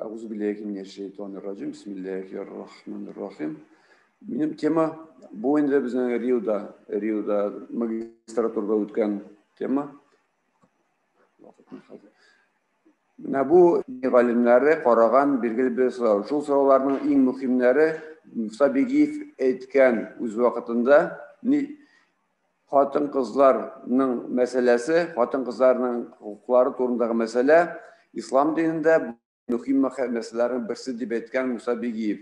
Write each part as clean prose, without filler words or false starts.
Euzubillahimineşşeytanirracim. Bismillahirrahmanirrahim. Benim tema bu önde bizden Rio'da magistraturda ötken tema. Bu alimlere karagan bilgili bir soru. Şu soruların en mühimleri Musa Begiyev etken öz vakitinde hatun kızlarının meselesi, hatun kızlarının hukukları turundaki mesele İslam dininde mühim meselelerin birisi dip etken Musa Begiyev.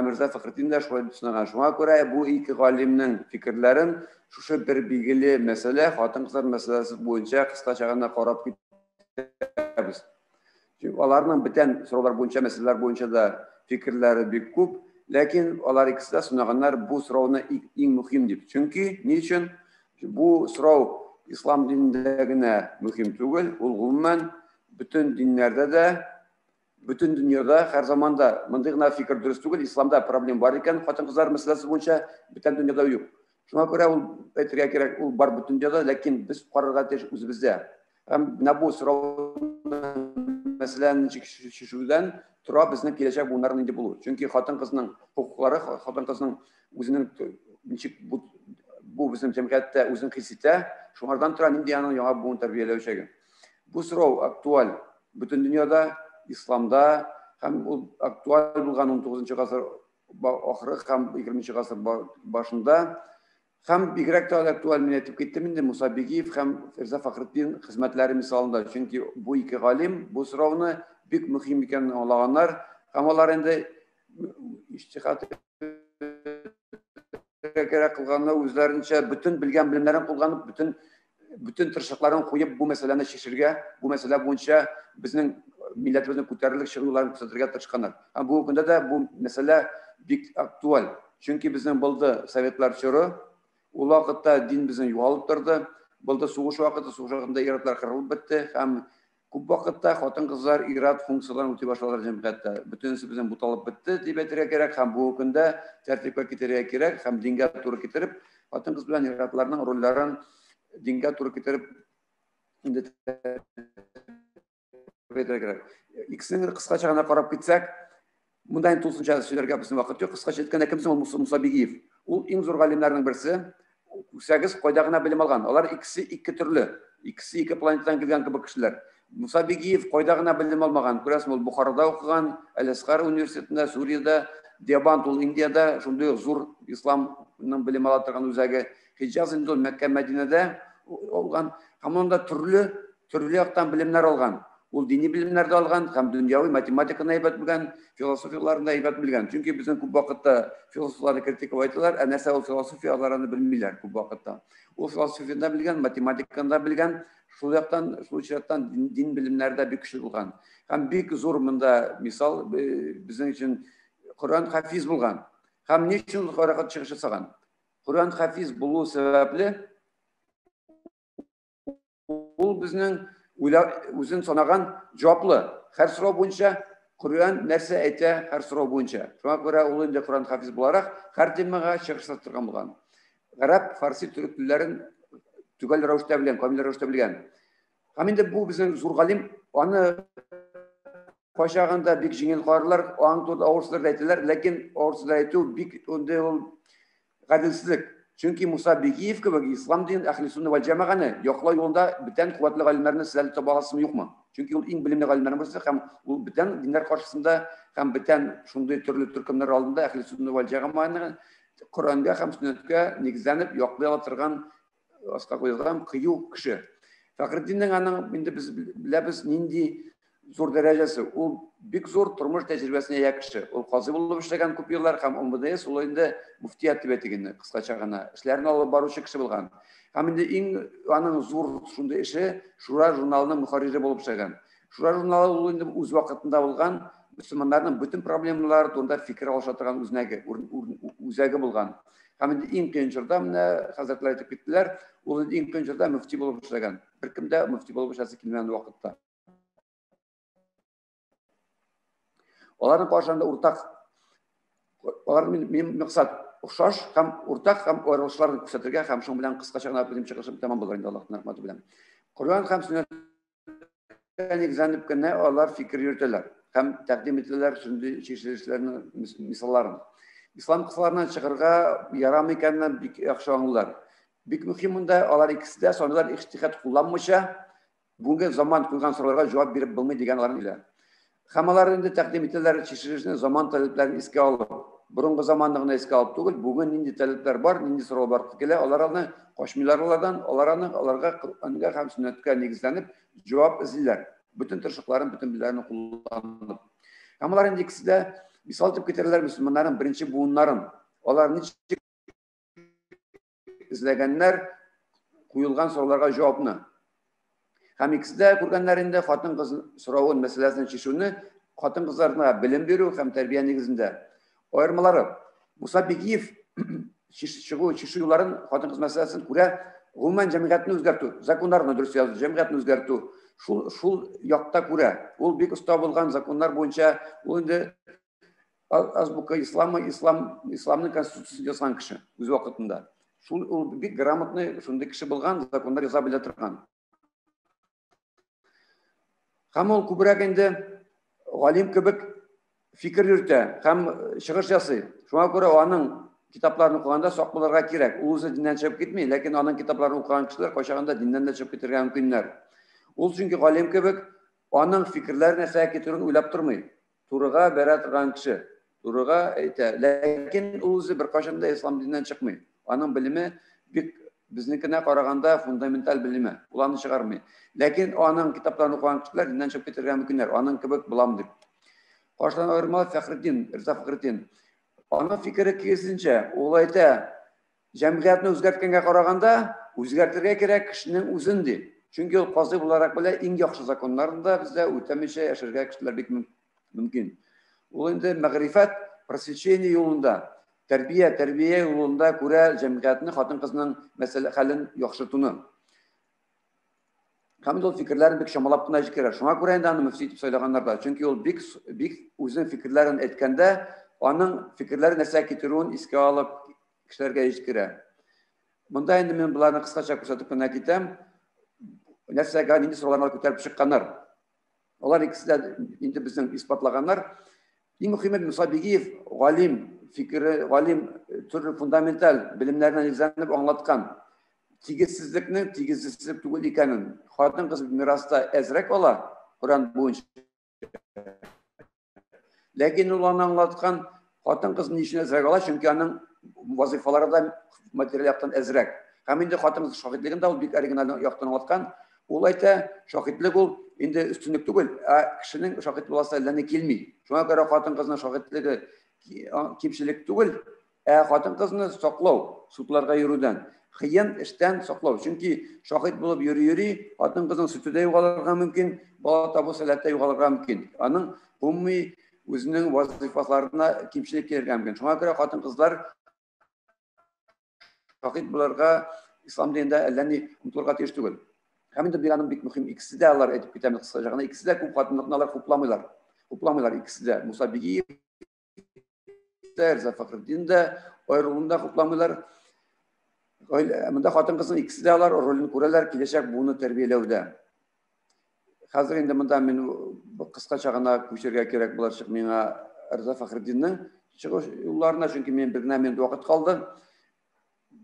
Mirza Fakhrettin de şöyle düşünen. Şuna göre bu iki alimnin fikirlerin şu bir bilgili mesele, hatun kızlar meselesi boyunca kısaca karab gitmemiz. Çünkü onların biten sorular boyunca, meseleler boyunca da fikirleri bir küp. Lakin onlar ikisi de sunanlar bu soruna en mühim dip. Çünkü niçin? Bu soru İslam dinlerine mühim değil. Umumen bütün dinlerde de, bütün dünyada her zaman da mındığına fikir dürüst değil. İslam'da problem var iken hatun kızlar meselesi boyunca bütün dünyada yok. Şuna göre Petriye gerek var bütün dünyada. Lakin biz kararga teşekkür bizde. Ne bu soru meselenin şişüden tura bizden gelecek bunların indi bulur. Çünkü hatun kızının hukukları, hatun kızının özünün bu bizim cemiyette özün hissite, şunlardan tura indiyanın yana bunu terbiyeleyecek. Bu soru aktual bütün dünyada, İslam'da hem aktual bulgan 19. asır ahırı hem 20. asır başında hem bigrek de aktual minetip gittiğimde Musa Begiyev hem Mirza Fakhrettin hizmetleri misalında. Çünkü bu iki alim bu sorunu büyük mühim iken olanlar hem onlar indi iştihat gerek kılganlar özlerince bütün bilgen bilimlerini kullanıp bütün tırşıklarını koyup bu meseleni şişirge, bu mesele boyunca bizim milletimizin kurtarılık şırınlarını kısaltırga tırşıkanlar. Bu günde de bu mesele büyük aktual. Çünkü bizim buldu Sovetler çörü, o vakitte din bizim yuvalıp durdu. Buldu soğuş vakitte iratlar kırılıp bitti. Hem küp vakitte hatun kızlar irat funksiyalarını ötü başladılar cemiyette. Bütünüsü bizim butalып bitti. Dibetire gerek hem bu günde tertipke getireye gerek hem dinge turu getirip hatun kız bilen iratlarının rollerini dinge turu getirip İkisini kıskaça gana karab gitsek, bundan tulsunca söylerge bizim vakit yok. Kıskaça etken ekimizin Musa Begiyev. O en zor alimlerinin birisi. 8 koydağına bilim algan. Onlar ikisi iki türlü. İkisi iki planetten gelgen gibi kişiler. Musa Begiyev koydağına bilim almagan. Kurasım Bukhara'da okugan, El-Azhar Üniversitesi'nde, Suriye'de, Diyarbakır, India'da, şunday zor İslam'ın bilim alatırgan üzerine Hicaz, İndol, Mekke, Medine'de olgan. Hem onda türlü yaktan bilimler algan. O dini bilimlerde algan, hem dünyavi matematikini heybet bilgen, filosofiyalarında heybet bilgen. Çünkü bizim bu vakitte filosofları kritik ediyorlar, neyse o filosofiyalarını bilmiyorlar bu vakitte. O filosofiyada bilgen, matematikanda bilgen, şu yaktan din bilimlerde bir kişi bulgan. Hem bir zorunda misal bizim için Kur'an hafiz bulgan. Hem niçin hareket çıkışı sağan? Kur'an hafiz buluğu sebeple bu bizim uzun sonagan cevaplı. Her soru boyunca Kur'an nerse ete her soru boyunca. Şuna göre olunca Kur'an hafiz bularak her temaya çıkıştırgan bulgan. Arap, Farsi, Türk dillerin tügal rüşte bilen, kamil rüşte bilen. Haminde bu bizim zurgalim, onu paşağında bir jingil karlar, o an turda Oğuzlar ettiler. Lakin Oğuzlar etti, bir önde ol gadilsizlik. Çünkü Musa Begiyev gibi İslam din, ahli sünnet vel cemaatine yokla yolunda biten kuvvetli alimlerin sizlerle tabalasım yok mu? Çünkü o en bilimli alimlerin birisi hem o biten dinler karşısında hem biten şunday türlü türkümler aldığında ahli sünnet vel cemaatine Kur'an'ga hem sünnetke negizlenip yoklayatırgan asla koyulgan kıyı kişi. Fakhrettin'in anın biz nindi zor derecesi. O büyük zor turmuş tecrübesine yakışı. O kazı bulup işlegen köp yıllar hem umudaya solayında muftiyat tibetigini kıskaça gana. İşlerini alıp baruşu kişi bulgan. Hem indi en anın zor şunda işi Şura jurnalının muharriri bulup işlegen. Şura jurnalı oluyunda uz vakitinde bulgan Müslümanların bütün problemleri turunda fikir alışatırgan üzegi bulgan. Hem indi en kıyınçırda Hazretler etip gittiler. O en kıyınçırda müfti bulup işlegen. Bir kimde müfti bulup işlesi kilmeyen vakitte. Onların karşılığında benim maksat okşaş, hem ortak hem ayrılışlarını kısaltırken hem şun bilen kıskaça bilim çıkışım tamam bulur indi Allah'ın rahmeti bilen. Kur'an hem sünnet негізленіп кенә алар фикер йөртәләр һәм тәкъдим ителәләр шундый чишелешләрнең мисалларын. Ислам кысаларынан чыгарга ярамый икәнен бик яхшы аңлыйлар. Бик мөһим монда алар икесе дә сонлар ихтихат кулланмыйча бүгенге заман куйган сорауларга җавап биреп булмый дигән аларны белә. Һәм алар инде тәкъдим ителәләр чишелешне заман таләпләрен искә алып, борынгы заманны гына искә алып түгел, бүген нинди таләпләр бар, нинди сорау бар килә, аларны кашмыйлар алардан, аларга Коръанга һәм Сөннәткә нигезләнеп җавап эзлиләр. Бүтән тырышлыкларын, бүтән биләрләрне кулланып. Һәм алар инде икесе дә мисал итеп китерәләр мөселманнарның беренче буыннарын. Алар ничек эзләгәннәр куелган сорауларга җавапны. Һәм икесе дә күргәннәр инде хатын-кыз соравын мәсьәләсен чишүне, хатын-кызларга белем бирү һәм тәрбия нигезендә. Аермалары Муса Бигиев чишү юлларын хатын-кыз мәсьәләсен күрә, гомумән җәмгыятьне үзгәртү, законнарны дөрес язу, җәмгыятьне үзгәртү. Шул якта күрә. Ул бик оста булган законнар буенча, ул инде азбука исламның конституциясын язган кеше үз вакытында. Ул бик грамотный, шундый кеше булган, законнар яза белә торган. Һәм ул күбрәк инде галим кебек фикер йөртә һәм чыгыш ясый. Шуңа күрә аның китапларын укыганда сак булырга кирәк. Ул үзе диннән чыгып китми, ләкин аның китапларын укыган кешеләр кайчагында диннән дә чыгып китәргә мөмкиннәр. Ул чөнки галим кебек аның фикерләрен әсә китерүен уйлап тормый. Турыга бәрә торган кеше, турыга әйтә. Ләкин ул үзе беркайчан да ислам диненнән чыкмый. Аның белеме бик безнекенә караганда фундаменталь белеме. Ул аны чыгармый. Ләкин аның китапларын укыган кешеләр диннән чыгып китәргә мөмкиннәр. Аның кебек булам дип. Каштан аерма Риза Фәхретдин. Аның фикере киресенчә, ул әйтә, җәмгыятьне үзгәрткәнгә караганда, үзгәртергә кирәк кешенең үзен ди. Чөнки ул казый буларак белә иң яхшы законнарында бездә үтәмичә яшәргә кешеләр бик мөмкин. Ул инде мәгърифәт, просвещение юлында, тәрбия юлында күрә җәмгыятьне, хатын-кызның мәсьәлә хәлен яхшыртуны. Һәм ул фикерләрен бик чамалап кына җикерә. Шуңа күрә инде аны мөфти итеп сайлаганнар да. Чөнки ул бик үзенең фикерләрен әйткәндә, аның фикерләрен нәрсә китерүен искә алып кешеләргә җиткерә. Монда инде мин буларны кыскача күрсәтеп кенә китәм. Нәрсәгә нинди сорауларны күтәреп чыкканнар. Алар икесе дә инде безнең исбатлаганнар. Иң мөһиме Муса Бигиев галим төрле фундаменталь белемнәрне нигезләнеп аңлаткан. Тигезсезлекнең тигезсезлек түгел икәнен, хатын-кыз мираста әзрәк ала Коръан буенча. Ләкин ул аны аңлаткан хатын-кыз ничек әзрәк ала, чөнки аның вазифалары да материаль яктан әзрәк. Һәм инде хатын-кыз шаһидлеген дә ул бик оригиналь яктан аңлаткан. Ул әйтә, шаһидлек ул инде өстенлек түгел, кешенең шаһид буласы әлләне килми. Шуңа күрә хатын-кызның шаһидлеге кимчелек түгел, хатын-кызны саклау, судларга йөрүдән, хыян эштән саклау. Чөнки шаһид булып йөри, хатын-кызның сөтедә югалырга мөмкин, бала табу сәләттә югалырга мөмкин. Аның гомуми үзенең вазифаларына кимчелек килергә мөмкин. Шуңа күрә хатын-кызлар шаһид булырга ислам динендә әлләни омтылырга тиеш түгел. Һәм инде бик бик мөһим, икесе дә алар әйтеп китәм кыскача, икесе дә күп хатынлыкны алар хупламыйлар икесе дә. Муса Бигиев, Риза Фәхретдин дә аерылуында хупламыйлар. Монда хатын-кызның икесе дә алар ролен күрәләр киләчәк буыны тәрбияләүдә. Хәзер инде монда мин кыскача гына күчәргә кирәк булачак миңа Риза Фәхретдиннең чыгыш юлларына, чөнки мен бер генә минут вакыт калды.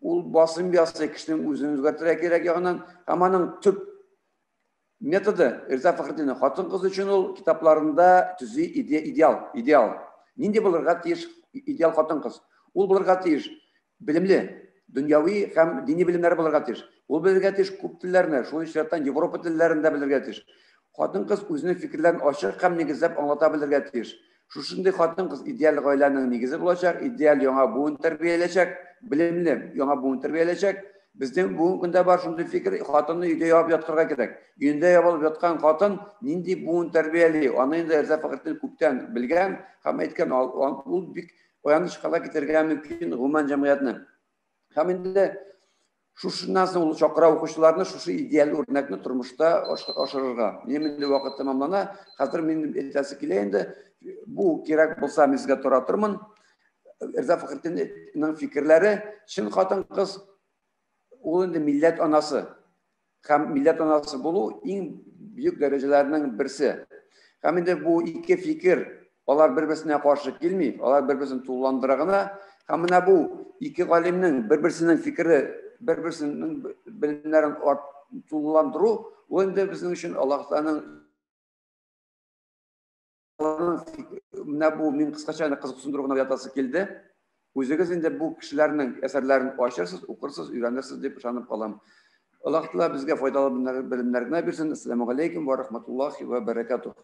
Ул басым ясый кешенең үзен үзгәртергә кирәк ягыннан, һәм аның төп методы Риза Фәхретдин хатын-кыз өчен ул китапларында төзи идеал. Нинди булырга тиеш идеал хатын-кыз? Ул булырга тиеш белемле, дөньяви һәм дини белемнәре булырга тиеш. Ул белергә тиеш күп телләрне, шул ишарәттән Европа телләрен дә белергә тиеш. Хатын-кыз үзенең фикерләрен ачык һәм нигезләп аңлата белергә тиеш. Шушындый хатын-кыз идеал гаиләнең нигезе булачак, идеал яңа буын тәрбияләячәк, белемле яңа буын тәрбияләячәк. Безнең бүгенге көндә бар шундый фикер, хатынны өйдә ябып ятырга кирәк. Өендә ябылып яткан хатын нинди буын тәрбияли? Аны инде Риза Фәхретдин күптән белгән һәм әйткән, ул бик аяныч кала китергә мөмкин гомумән җәмгыятьне. Һәм инде шушыннан соң ул чакыра укучыларны шушы идеал үрнәкне тормышта ашырырга. Инде вакыт тәмамлана. Хәзер мин әйтәсе килә инде, бу кирәк булса мин сезгә тора тормын. Риза Фәхретдиннең фикерләре, чын хатын-кыз ул инде милләт анасы. һәм милләт анасы булу иң бөек дәрәҗәләрнең берсе. Һәм инде бу ике фикер, алар бер-берсенә каршы килми, алар бер-берсен тулыландыра гына. Һәм менә бу ике галимнең бер-берсенең фикере, бер-берсенең белемнәрен тулыландыру, ул инде безнең өчен Аллаһ Тәгаләнең менә бу мин кыскача кызыксындыру гына ятасы килде. Үзегез инде бу кешеләрнең әсәрләрен ачырсыз, укырсыз, өйрәнерсез дип ышанып калам. Аллаһ Тәгалә безгә файдалы белемнәр генә бирсен. Ассаламу алейкум ва рахматуллахи ва баракатух.